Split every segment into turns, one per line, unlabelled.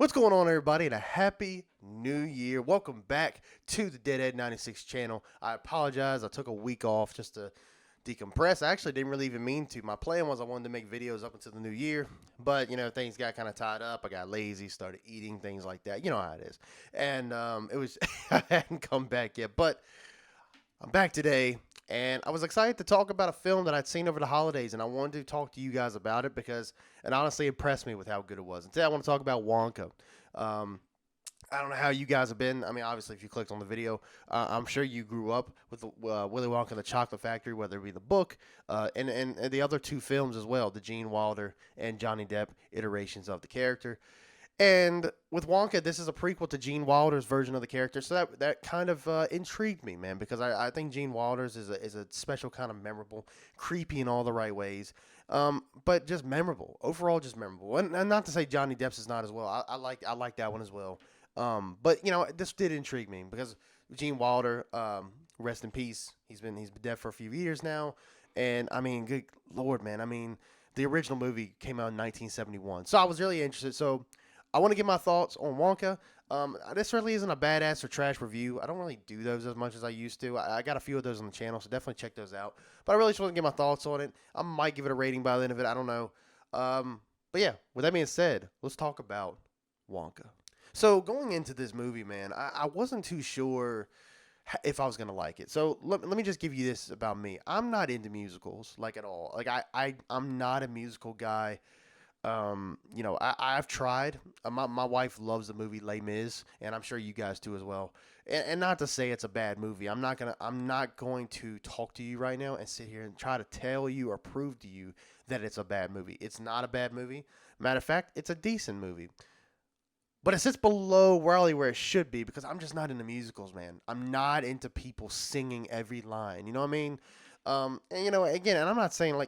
What's going on, everybody, and a happy new year. Welcome back to the Deadhead 96 channel. I apologize. I took a week off just to decompress. I actually didn't really even mean to. My plan was I wanted to make videos up until the new year, but, things got kind of tied up. I got lazy, started eating, things like that. You know how it is. And it was, I hadn't come back yet, but I'm back today. And I was excited to talk about a film that I'd seen over the holidays, and I wanted to talk to you guys about it because it honestly impressed me with how good it was. And today I want to talk about Wonka. Um, I don't know how you guys have been. I mean, obviously, if you clicked on the video, I'm sure you grew up with Willy Wonka and the Chocolate Factory, whether it be the book and the other two films as well, the Gene Wilder and Johnny Depp iterations of the character. And with Wonka, this is a prequel to Gene Wilder's version of the character, so that kind of intrigued me, man, because I think Gene Wilder's is a special kind of memorable, creepy in all the right ways, but just memorable overall, just memorable. And not to say Johnny Depp's is not as well. I like that one as well. But this did intrigue me because Gene Wilder, rest in peace. He's been dead for a few years now, and I mean, good lord, man. I mean, the original movie came out in 1971, so I was really interested. So I want to give my thoughts on Wonka. This really isn't a badass or trash review. I don't really do those as much as I used to. I got a few of those on the channel, so definitely check those out. But I really just want to get my thoughts on it. I might give it a rating by the end of it. I don't know. But yeah, with that being said, let's talk about Wonka. So going into this movie, man, I wasn't too sure if I was gonna like it. So let me just give you this about me. I'm not into musicals like at all. Like I'm not a musical guy. I've tried. My wife loves the movie Les Mis, and I'm sure you guys do as well. And not to say it's a bad movie. I'm not going to talk to you right now and sit here and try to tell you or prove to you that it's a bad movie. It's not a bad movie. Matter of fact, it's a decent movie. But it sits below really where it should be because I'm just not into musicals, man. I'm not into people singing every line. You know what I mean? Again, and I'm not saying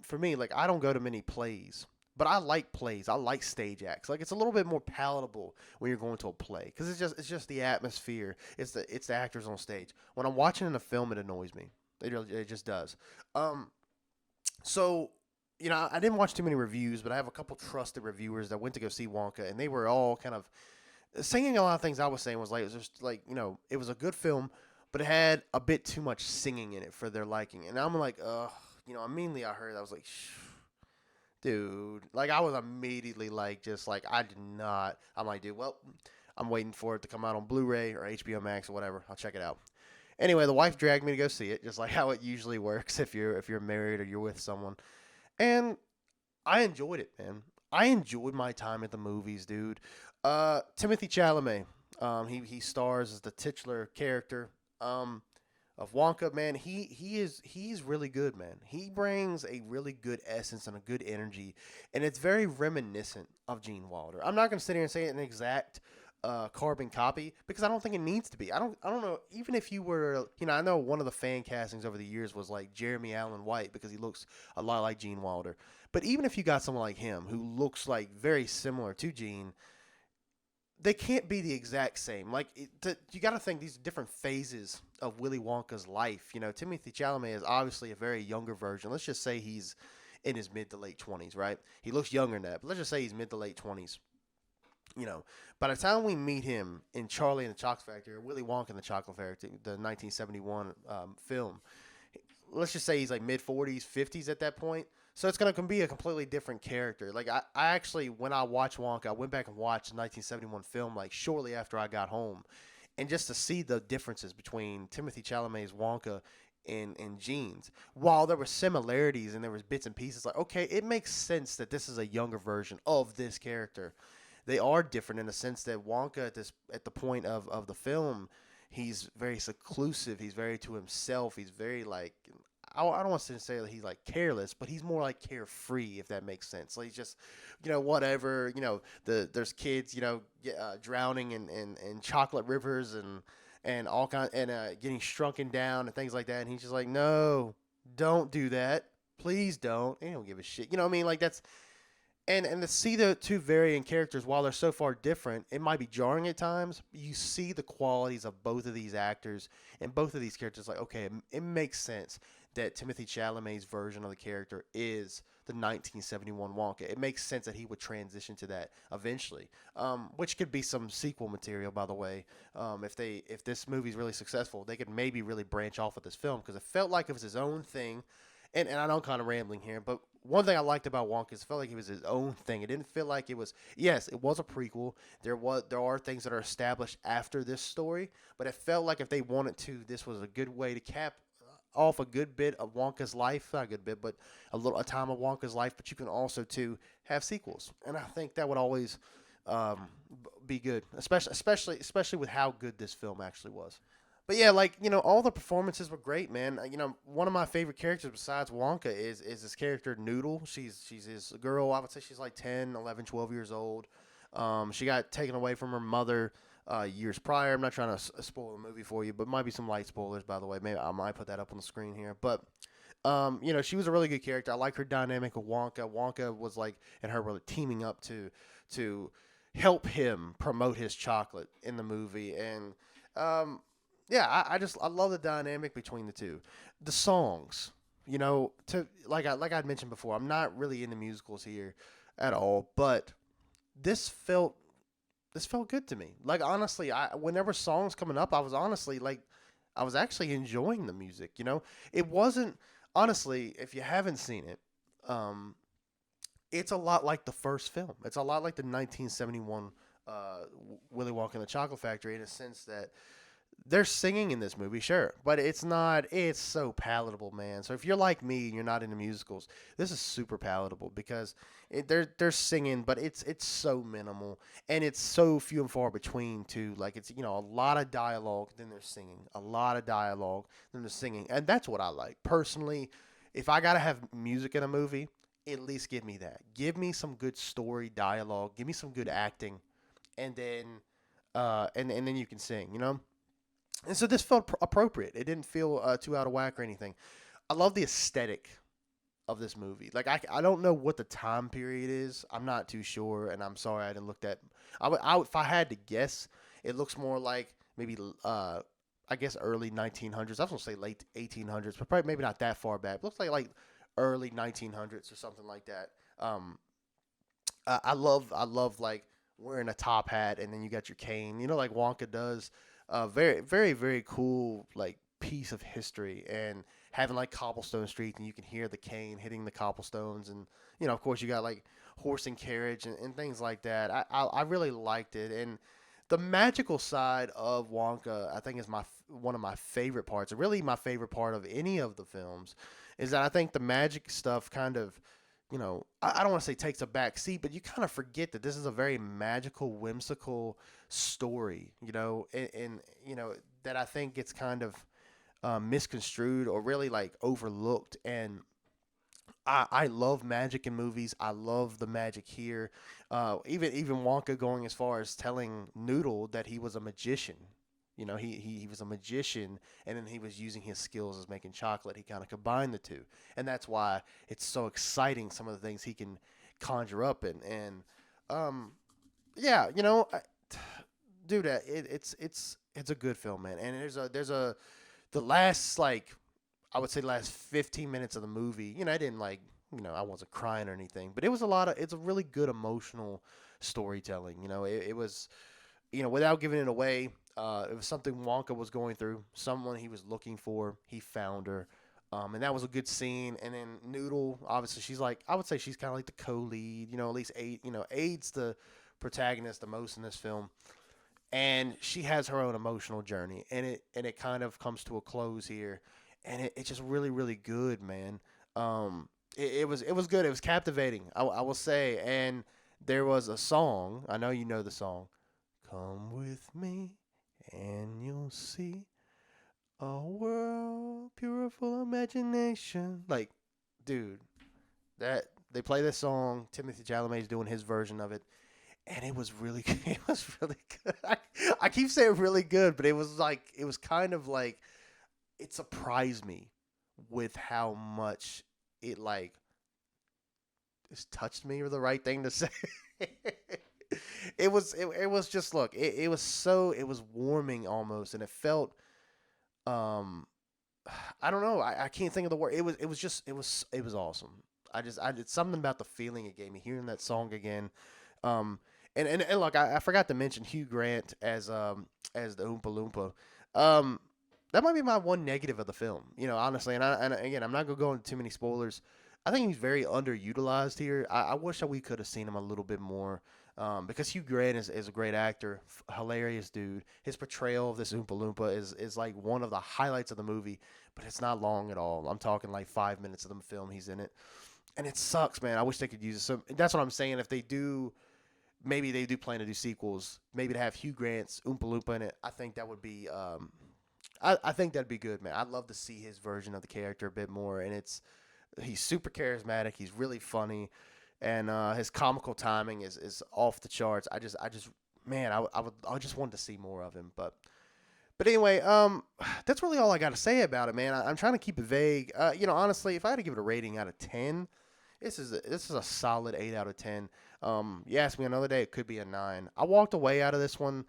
for me, like I don't go to many plays. But I like plays. I like stage acts. Like it's a little bit more palatable when you're going to a play because it's just the atmosphere. It's the actors on stage. When I'm watching in a film, it annoys me. It just does. Um, so I didn't watch too many reviews, but I have a couple trusted reviewers that went to go see Wonka, and they were all kind of singing a lot of things I was saying was like it was just like it was a good film, but it had a bit too much singing in it for their liking, and I'm like, immediately I heard I was like. Dude, like I was immediately like, just like I did not. I'm like, dude, well, I'm waiting for it to come out on Blu-ray or HBO Max or whatever. I'll check it out. Anyway, the wife dragged me to go see it, just like how it usually works if you're married or you're with someone. And I enjoyed it, man. I enjoyed my time at the movies, dude. Timothy Chalamet, he stars as the titular character. Of Wonka, man, he's really good, man. He brings a really good essence and a good energy, and it's very reminiscent of Gene Wilder. I'm not gonna sit here and say it's an exact carbon copy because I don't think it needs to be. I don't know. Even if you were, I know one of the fan castings over the years was like Jeremy Allen White because he looks a lot like Gene Wilder. But even if you got someone like him who looks like very similar to Gene, they can't be the exact same. Like you got to think these different phases of Willy Wonka's life. Timothy Chalamet is obviously a very younger version. Let's just say he's in his mid to late 20s, right? He looks younger than that, but let's just say he's mid to late 20s. By the time we meet him in Charlie and the Chocolate Factory, or Willy Wonka and the Chocolate Factory, the 1971 film, let's just say he's like mid 40s, 50s at that point. So it's going to be a completely different character. Like I actually, when I watched Wonka, I went back and watched the 1971 film like shortly after I got home. And just to see the differences between Timothy Chalamet's Wonka and Gene's, while there were similarities and there was bits and pieces, like, okay, it makes sense that this is a younger version of this character. They are different in the sense that Wonka at the point of the film, he's very seclusive. He's very to himself. He's very like I don't want to say that he's like careless, but he's more like carefree, if that makes sense. Like he's just, whatever. There's kids, drowning in chocolate rivers and all kind and getting shrunken down and things like that. And he's just like, no, don't do that, please don't. And he don't give a shit. You know what I mean? Like that's and to see the two varying characters while they're so far different, it might be jarring at times. You see the qualities of both of these actors and both of these characters. Like, okay, it makes sense. that Timothy Chalamet's version of the character is the 1971 Wonka. It makes sense that he would transition to that eventually, which could be some sequel material, by the way. If this movie's really successful, they could maybe really branch off with this film because it felt like it was his own thing. And I know I'm kind of rambling here, but one thing I liked about Wonka is it felt like it was his own thing. It didn't feel like it was. Yes, it was a prequel. There are things that are established after this story, but it felt like if they wanted to, this was a good way to cap off a good bit of Wonka's life, not a good bit, but a time of Wonka's life. But you can also too have sequels, and I think that would always be good, especially with how good this film actually was. But yeah, like all the performances were great, man. One of my favorite characters besides Wonka is this character Noodle. She's this girl. I would say she's like 10, 11, 12 years old. She got taken away from her mother years prior. I'm not trying to spoil the movie for you, but might be some light spoilers, by the way. Maybe I might put that up on the screen here. But she was a really good character. I like her dynamic with Wonka. Wonka was like, and her were teaming up to help him promote his chocolate in the movie, and yeah, I love the dynamic between the two. The songs, to like I mentioned before, I'm not really into musicals here at all, but this felt this felt good to me. Like honestly, I whenever songs coming up, I was honestly like I was actually enjoying the music. It wasn't honestly, if you haven't seen it, um, it's a lot like the first film. It's a lot like the 1971 Willy Wonka and the Chocolate Factory in a sense that they're singing in this movie, sure, but it's not. It's so palatable, man. So if you're like me and you're not into musicals, this is super palatable because they're singing, but it's so minimal and it's so few and far between too. Like it's a lot of dialogue, then they're singing, a lot of dialogue, then they're singing, and that's what I like personally. If I gotta have music in a movie, at least give me that. Give me some good story, dialogue. Give me some good acting, and then and then you can sing. And so this felt appropriate. It didn't feel too out of whack or anything. I love the aesthetic of this movie. Like I don't know what the time period is. I'm not too sure, and I'm sorry I didn't look at. If I had to guess, it looks more like maybe I guess early 1900s. I was gonna say late 1800s, but probably maybe not that far back. It looks like early 1900s or something like that. I love like wearing a top hat and then you got your cane. Like Wonka does. Very, very, very cool, like piece of history, and having like cobblestone streets, and you can hear the cane hitting the cobblestones, and of course, you got like horse and carriage and things like that. I really liked it, and the magical side of Wonka, I think, is one of my favorite parts. Really, my favorite part of any of the films is that I think the magic stuff kind of I don't want to say takes a back seat, but you kind of forget that this is a very magical, whimsical story, and that I think gets kind of misconstrued or really like overlooked. And I love magic in movies. I love the magic here. Even Wonka going as far as telling Noodle that he was a magician. He was a magician, and then he was using his skills as making chocolate. He kind of combined the two, and that's why it's so exciting. Some of the things he can conjure up, and yeah, dude, it's a good film, man. And there's the last like I would say the last 15 minutes of the movie. I didn't like I wasn't crying or anything, but it's a really good emotional storytelling. It was without giving it away. It was something Wonka was going through, someone he was looking for. He found her, and that was a good scene. And then Noodle, obviously, she's like I would say she's kind of like the co-lead. At least aids the protagonist the most in this film, and she has her own emotional journey, and it kind of comes to a close here, and it's just really really good, man. It was good. It was captivating. I will say, and there was a song. I know you know the song. Come with me, and you'll see a world pure full of imagination. Like, dude, that they play this song. Timothy Chalamet's doing his version of it, and it was really it was really good. I keep saying really good, but it was kind of like it surprised me with how much it like just touched me, or the right thing to say. It was just look, it was warming almost, and it felt I don't know. I can't think of the word. It was awesome. I did something about the feeling it gave me hearing that song again. Um, and look, I forgot to mention Hugh Grant as the Oompa Loompa. Um, that might be my one negative of the film. You know, honestly, and again, I'm not gonna go into too many spoilers. I think he's very underutilized here. I wish that we could have seen him a little bit more. Because Hugh Grant is a great actor, hilarious dude. His portrayal of this Oompa Loompa is like one of the highlights of the movie, but it's not long at all. I'm talking like 5 minutes of the film he's in it, and it sucks, man. I wish they could use it. So that's what I'm saying. If they do, maybe they do plan to do sequels. Maybe to have Hugh Grant's Oompa Loompa in it. I think that would be. I think that'd be good, man. I'd love to see his version of the character a bit more, and he's super charismatic. He's really funny, and his comical timing is off the charts. Man, I just want to see more of him. But anyway, that's really all I got to say about it, man. I'm trying to keep it vague. Honestly, if I had to give it a rating out of 10, this is a solid 8 out of 10. You ask me another day, it could be a 9. I walked away out of this one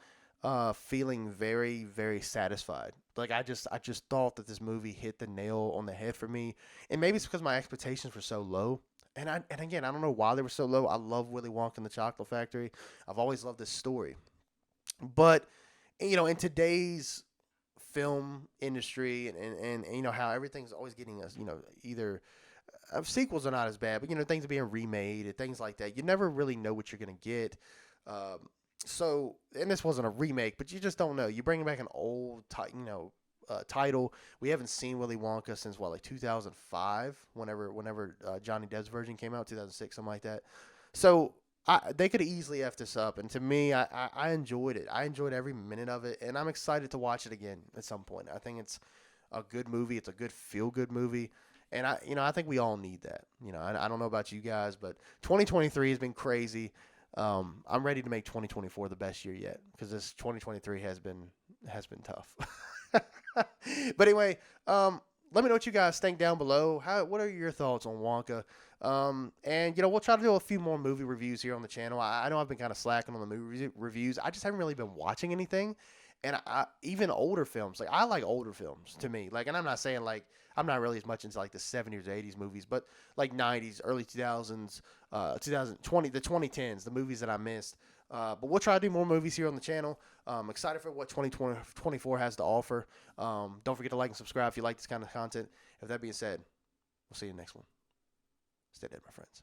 feeling very, very satisfied. Like I just thought that this movie hit the nail on the head for me, and maybe it's because my expectations were so low. And again, I don't know why they were so low. I love Willy Wonka and the Chocolate Factory. I've always loved this story, but in today's film industry and how everything's always getting us, either sequels are not as bad, but things are being remade and things like that. You never really know what you're gonna get. Um, and this wasn't a remake, but you just don't know. You bring back an old, title. We haven't seen Willy Wonka since like 2005, whenever Johnny Depp's version came out, 2006, something like that. So they could have easily effed this up, and to me, I enjoyed it. I enjoyed every minute of it, and I'm excited to watch it again at some point. I think it's a good movie. It's a good feel good movie. And I think we all need that. I don't know about you guys, but 2023 has been crazy. I'm ready to make 2024 the best year yet because this 2023 has been tough. But anyway, let me know what you guys think down below. What are your thoughts on Wonka? And we'll try to do a few more movie reviews here on the channel. I know I've been kind of slacking on the movie reviews. I just haven't really been watching anything. And even older films, like I like older films to me. Like, and I'm not saying like I'm not really as much into like the 70s or 80s movies, but like 90s, early 2000s, 2020, the 2010s, the movies that I missed. But we'll try to do more movies here on the channel. Excited for what 2024 has to offer. Don't forget to like and subscribe if you like this kind of content. With that being said, we'll see you in the next one. Stay dead, my friends.